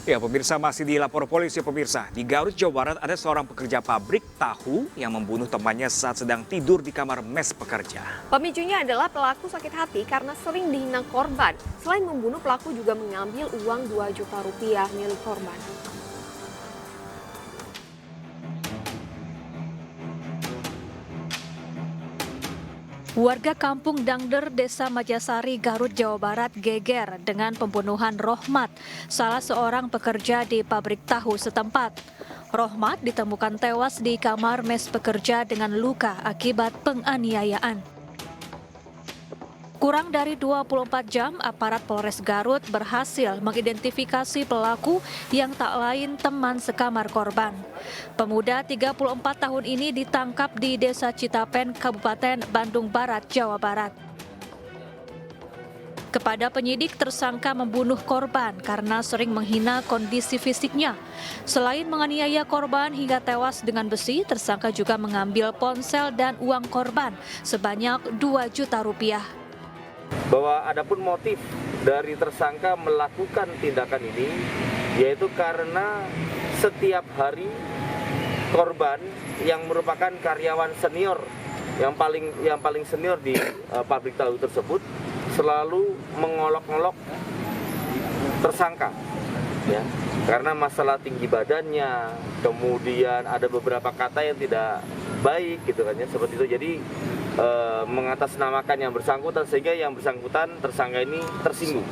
Ya, pemirsa, masih di lapor polisi, pemirsa. Di Garut, Jawa Barat ada seorang pekerja pabrik tahu yang membunuh temannya saat sedang tidur di kamar mes pekerja. Pemicunya adalah pelaku sakit hati karena sering dihina korban. Selain membunuh, pelaku juga mengambil uang 2 juta rupiah milik korban. Warga kampung Dangder, Desa Majasari, Garut, Jawa Barat geger dengan pembunuhan Rohmat, salah seorang pekerja di pabrik tahu setempat. Rohmat ditemukan tewas di kamar mes pekerja dengan luka akibat penganiayaan. Kurang dari 24 jam, aparat Polres Garut berhasil mengidentifikasi pelaku yang tak lain teman sekamar korban. Pemuda 34 tahun ini ditangkap di Desa Citapen, Kabupaten Bandung Barat, Jawa Barat. Kepada penyidik, tersangka membunuh korban karena sering menghina kondisi fisiknya. Selain menganiaya korban hingga tewas dengan besi, tersangka juga mengambil ponsel dan uang korban sebanyak 2 juta rupiah. Bahwa adapun motif dari tersangka melakukan tindakan ini yaitu karena setiap hari korban yang merupakan karyawan senior yang paling senior di pabrik tahu tersebut selalu mengolok-olok tersangka, ya, karena masalah tinggi badannya, kemudian ada beberapa kata yang tidak baik gitu kan ya, seperti itu. Jadi mengatasnamakan yang bersangkutan sehingga yang bersangkutan tersangka ini tersinggung.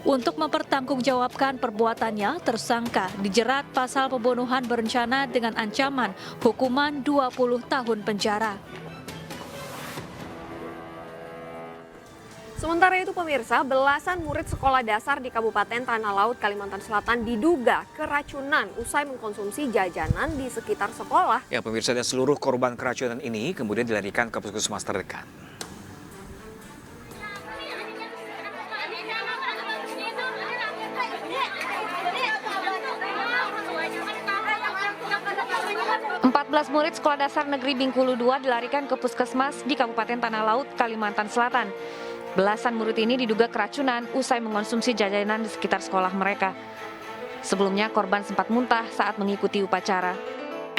Untuk mempertanggungjawabkan perbuatannya, tersangka dijerat pasal pembunuhan berencana dengan ancaman hukuman 20 tahun penjara. Sementara itu, pemirsa, belasan murid sekolah dasar di Kabupaten Tanah Laut, Kalimantan Selatan diduga keracunan usai mengkonsumsi jajanan di sekitar sekolah. Ya, pemirsa, dan seluruh korban keracunan ini kemudian dilarikan ke puskesmas terdekat. Murid Sekolah Dasar Negeri Bengkulu II dilarikan ke puskesmas di Kabupaten Tanah Laut, Kalimantan Selatan. Belasan murid ini diduga keracunan usai mengkonsumsi jajanan di sekitar sekolah mereka. Sebelumnya korban sempat muntah saat mengikuti upacara.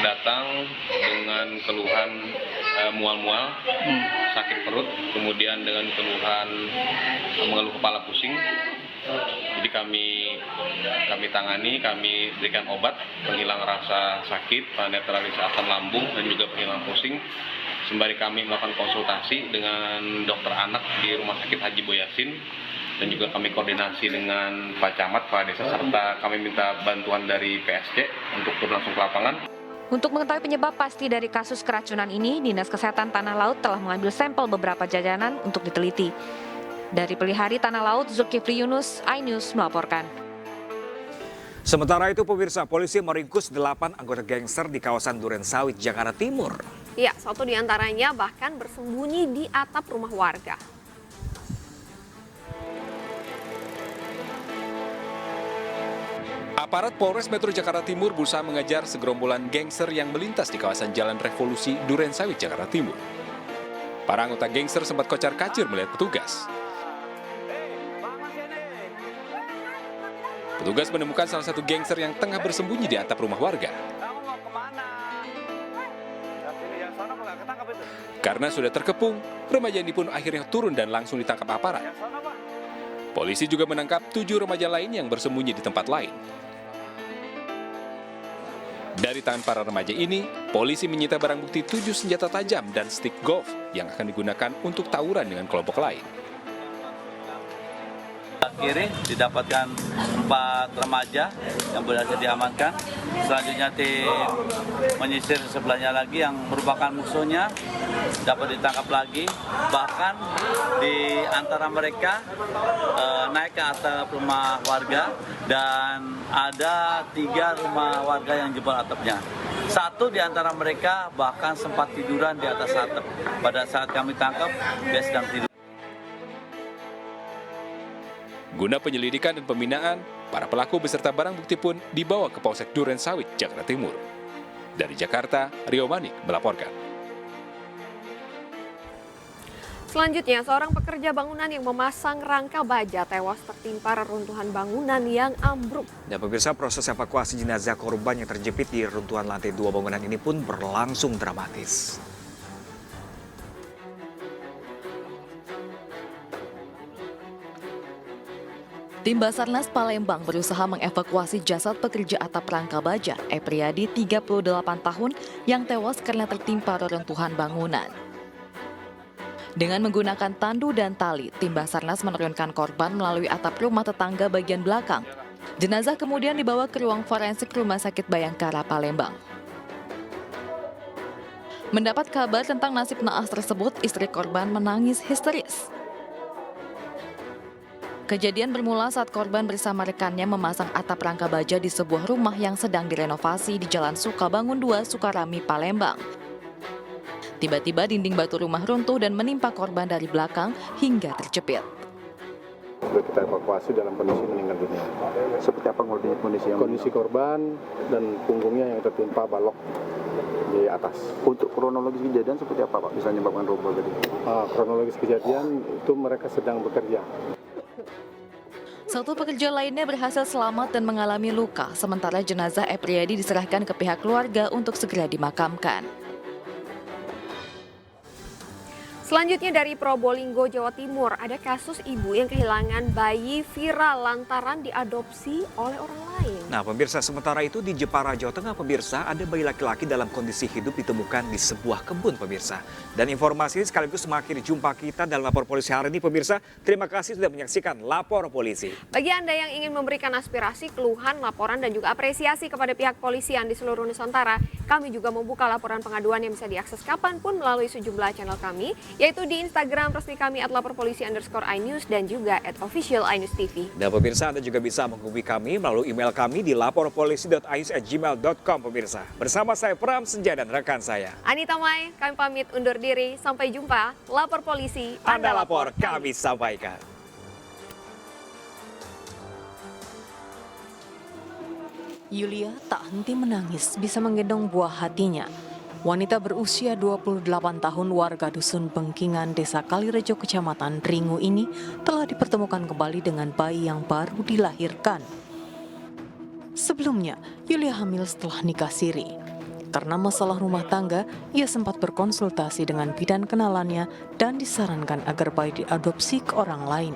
Datang dengan keluhan mual-mual, sakit perut, kemudian dengan keluhan mengeluh kepala pusing. Jadi kami tangani, kami berikan obat penghilang rasa sakit, netralisasi asam lambung dan juga penghilang pusing. Sembari kami melakukan konsultasi dengan dokter anak di Rumah Sakit Haji Boyasin dan juga kami koordinasi dengan Pak Camat, Pak Desa, serta kami minta bantuan dari PSC untuk turun langsung ke lapangan. Untuk mengetahui penyebab pasti dari kasus keracunan ini, Dinas Kesehatan Tanah Laut telah mengambil sampel beberapa jajanan untuk diteliti. Dari Pelihari Tanah Laut, Zulkifli Yunus, iNews melaporkan. Sementara itu, pemirsa, polisi meringkus 8 anggota gangster di kawasan Durensawit, Jakarta Timur. Ya, satu di antaranya bahkan bersembunyi di atap rumah warga. Aparat Polres Metro Jakarta Timur berusaha mengejar segerombolan gangster yang melintas di kawasan Jalan Revolusi, Durensawit, Jakarta Timur. Para anggota gangster sempat kocar-kacir melihat petugas. Petugas menemukan salah satu gangster yang tengah bersembunyi di atap rumah warga. Karena sudah terkepung, remaja ini pun akhirnya turun dan langsung ditangkap aparat. Polisi juga menangkap 7 remaja lain yang bersembunyi di tempat lain. Dari tangan para remaja ini, polisi menyita barang bukti 7 senjata tajam dan stick golf yang akan digunakan untuk tawuran dengan kelompok lain. Kiri didapatkan 4 remaja yang berhasil diamankan. Selanjutnya tim menyisir sebelahnya lagi yang merupakan musuhnya dapat ditangkap lagi. Bahkan di antara mereka naik ke atap rumah warga dan ada 3 rumah warga yang jebol atapnya. 1 di antara mereka bahkan sempat tiduran di atas atap. Pada saat kami tangkap, dia sedang tidur. Guna penyelidikan dan pembinaan, para pelaku beserta barang bukti pun dibawa ke Polsek Durensawit, Jakarta Timur. Dari Jakarta, Rio Manik melaporkan. Selanjutnya, seorang pekerja bangunan yang memasang rangka baja tewas tertimpa reruntuhan bangunan yang ambruk. Dan pemirsa, proses evakuasi jenazah korban yang terjepit di reruntuhan lantai 2 bangunan ini pun berlangsung dramatis. Tim Basarnas Palembang berusaha mengevakuasi jasad pekerja atap rangka baja, Epriadi 38 tahun yang tewas karena tertimpa reruntuhan bangunan. Dengan menggunakan tandu dan tali, tim Basarnas menurunkan korban melalui atap rumah tetangga bagian belakang. Jenazah kemudian dibawa ke ruang forensik Rumah Sakit Bayangkara Palembang. Mendapat kabar tentang nasib naas tersebut, istri korban menangis histeris. Kejadian bermula saat korban bersama rekannya memasang atap rangka baja di sebuah rumah yang sedang direnovasi di Jalan Sukabangun 2, Sukarami, Palembang. Tiba-tiba dinding batu rumah runtuh dan menimpa korban dari belakang hingga terjepit. Sudah kita evakuasi dalam kondisi meninggal dunia. Seperti apa kondisi korban dan punggungnya yang tertimpa balok di atas. Untuk kronologis kejadian seperti apa Pak? Bisa menyebabkan roboh tadi? Kronologis kejadian itu mereka sedang bekerja. Satu pekerja lainnya berhasil selamat dan mengalami luka, sementara jenazah Epriadi diserahkan ke pihak keluarga untuk segera dimakamkan. Selanjutnya dari Probolinggo, Jawa Timur, ada kasus ibu yang kehilangan bayi viral lantaran diadopsi oleh orang lain. Nah, pemirsa, sementara itu di Jepara, Jawa Tengah, pemirsa, ada bayi laki-laki dalam kondisi hidup ditemukan di sebuah kebun, pemirsa. Dan informasi ini sekaligus mengakhiri jumpa kita dalam Lapor Polisi hari ini, pemirsa. Terima kasih sudah menyaksikan Lapor Polisi. Bagi Anda yang ingin memberikan aspirasi, keluhan, laporan, dan juga apresiasi kepada pihak polisian di seluruh Nusantara, kami juga membuka laporan pengaduan yang bisa diakses kapanpun melalui sejumlah channel kami, yaitu di Instagram resmi kami @laporpolisi_inews dan juga @official_inews_tv. Dan pemirsa, Anda juga bisa menghubungi kami melalui email kami di laporpolisi.inews@gmail.com, pemirsa. Bersama saya Pram Senja dan rekan saya Anita Mai, kami pamit undur diri. Sampai jumpa. Lapor Polisi, Anda lapor, kami sampaikan. Yulia tak henti menangis bisa menggendong buah hatinya. Wanita berusia 28 tahun warga Dusun Bengkingan, Desa Kalirejo, Kecamatan Ringu ini telah dipertemukan kembali dengan bayi yang baru dilahirkan. Sebelumnya, Yulia hamil setelah nikah siri. Karena masalah rumah tangga, ia sempat berkonsultasi dengan bidan kenalannya dan disarankan agar bayi diadopsi ke orang lain.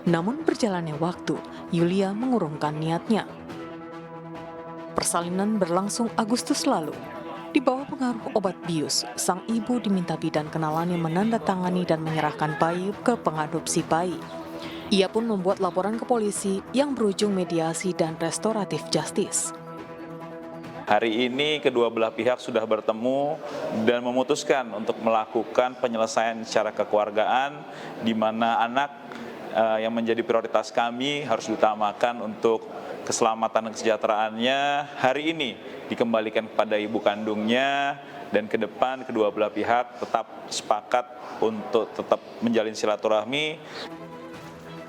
Namun berjalannya waktu, Yulia mengurungkan niatnya. Persalinan berlangsung Agustus lalu. Di bawah pengaruh obat bius, sang ibu diminta bidan kenalannya menandatangani dan menyerahkan bayi ke pengadopsi bayi. Ia pun membuat laporan ke polisi yang berujung mediasi dan restoratif justice. Hari ini kedua belah pihak sudah bertemu dan memutuskan untuk melakukan penyelesaian secara kekeluargaan, di mana anak yang menjadi prioritas kami harus diutamakan untuk keselamatan dan kesejahteraannya hari ini dikembalikan kepada ibu kandungnya, dan ke depan kedua belah pihak tetap sepakat untuk tetap menjalin silaturahmi.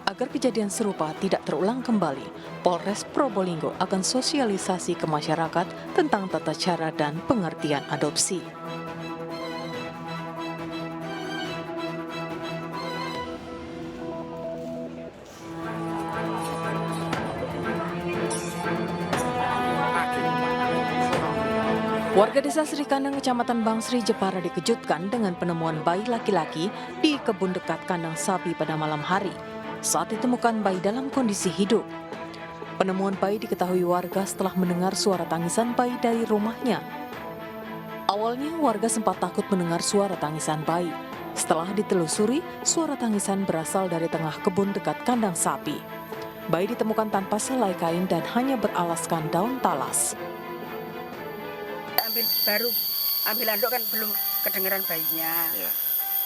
Agar kejadian serupa tidak terulang kembali, Polres Probolinggo akan sosialisasi ke masyarakat tentang tata cara dan pengertian adopsi. Warga Desa Sri Kandang, Kecamatan Bangsri, Jepara dikejutkan dengan penemuan bayi laki-laki di kebun dekat kandang sapi pada malam hari. Saat ditemukan bayi dalam kondisi hidup. Penemuan bayi diketahui warga setelah mendengar suara tangisan bayi dari rumahnya. Awalnya warga sempat takut mendengar suara tangisan bayi. Setelah ditelusuri, suara tangisan berasal dari tengah kebun dekat kandang sapi. Bayi ditemukan tanpa selai kain dan hanya beralaskan daun talas. Ambil anduk kan belum kedengeran bayinya. Ya.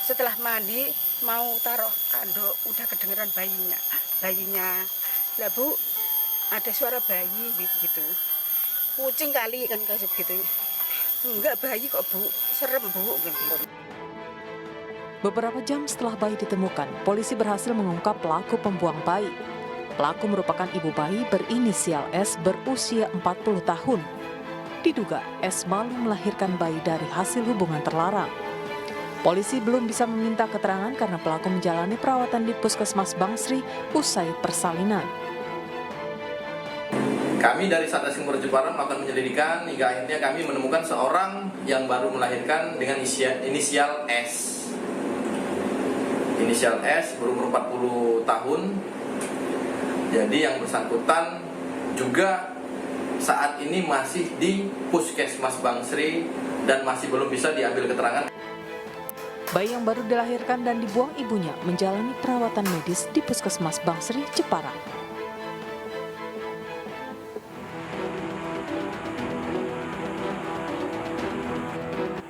Setelah mandi mau taruh anduk udah kedengeran bayinya. Lah Bu, ada suara bayi gitu. Kucing kali kan kayak gitu. Enggak, bayi kok Bu, serem Bu gitu. Beberapa jam setelah bayi ditemukan, polisi berhasil mengungkap pelaku pembuang bayi. Pelaku merupakan ibu bayi berinisial S berusia 40 tahun. Diduga S malu melahirkan bayi dari hasil hubungan terlarang. Polisi belum bisa meminta keterangan karena pelaku menjalani perawatan di Puskesmas Bangsri usai persalinan. Kami dari Satgas Timur Jepara melakukan penyelidikan hingga akhirnya kami menemukan seorang yang baru melahirkan dengan inisial S. Inisial S berumur 40 tahun. Jadi yang bersangkutan juga saat ini masih di Puskesmas Bangsri dan masih belum bisa diambil keterangan. Bayi yang baru dilahirkan dan dibuang ibunya menjalani perawatan medis di Puskesmas Bangsri, Jepara.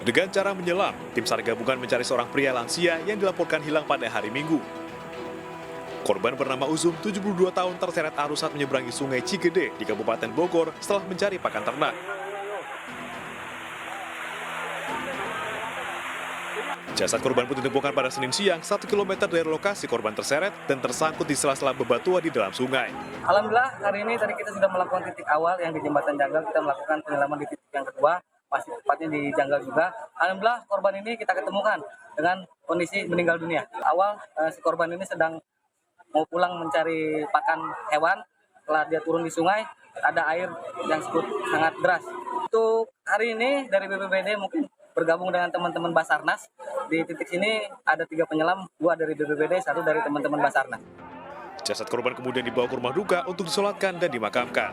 Dengan cara menyelam, tim SAR gabungan mencari seorang pria lansia yang dilaporkan hilang pada hari Minggu. Korban bernama Uzum, 72 tahun, terseret arus saat menyeberangi Sungai Cigede di Kabupaten Bogor setelah mencari pakan ternak. Jasad korban pun ditemukan pada Senin siang 1 km dari lokasi korban terseret dan tersangkut di sela-sela bebatuan di dalam sungai. Alhamdulillah hari ini tadi kita sudah melakukan titik awal yang di Jembatan Janggal, kita melakukan penyelaman di titik yang kedua, masih tepatnya di Janggal juga. Alhamdulillah korban ini kita ketemukan dengan kondisi meninggal dunia. Awal si korban ini sedang mau pulang mencari pakan hewan, setelah dia turun di sungai ada air yang sangat deras. Untuk hari ini dari BPBD mungkin bergabung dengan teman-teman Basarnas. Di titik sini ada 3 penyelam, 2 dari BPBD, 1 dari teman-teman Basarnas. Jasad korban kemudian dibawa ke rumah duka untuk disolatkan dan dimakamkan.